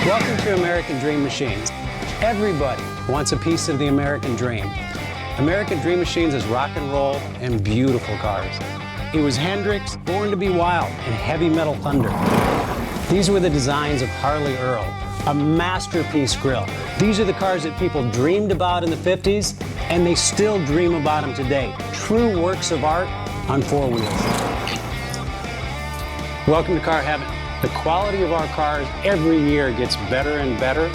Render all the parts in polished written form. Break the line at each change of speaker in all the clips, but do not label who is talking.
Welcome to American Dream Machines. Everybody wants a piece of the American dream. American Dream Machines is rock and roll and beautiful cars. It was Hendrix, Born to be Wild, and Heavy Metal Thunder. These were the designs of Harley Earl, a masterpiece grille. These are the cars that people dreamed about in the 50s, and they still dream about them today. True works of art on four wheels. Welcome to Car Heaven. The quality of our cars every year gets better and better,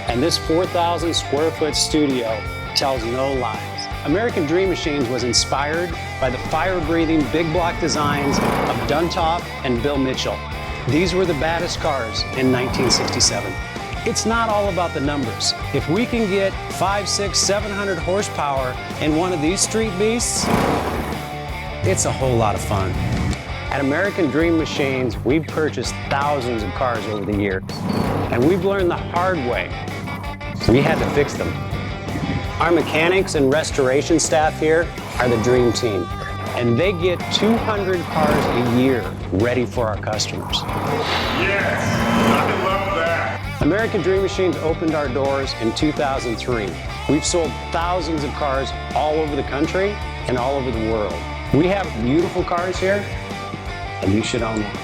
and this 4,000 square foot studio tells no lies. American Dream Machines was inspired by the fire-breathing big block designs of Duntop and Bill Mitchell. These were the baddest cars in 1967. It's not all about the numbers. If we can get 500, 600, 700 horsepower in one of these street beasts, it's a whole lot of fun. At American Dream Machines, we've purchased thousands of cars over the years, and we've learned the hard way. We had to fix them. Our mechanics and restoration staff here are the dream team, and they get 200 cars a year ready for our customers.
Yes, I love that.
American Dream Machines opened our doors in 2003. We've sold thousands of cars all over the country and all over the world. We have beautiful cars here, and you should own one.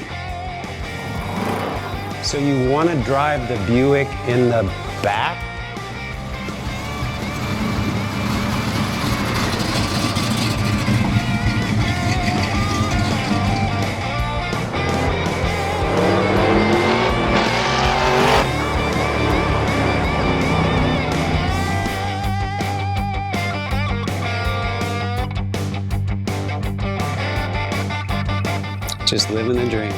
So you want to drive the Buick in the back? Just living the dream.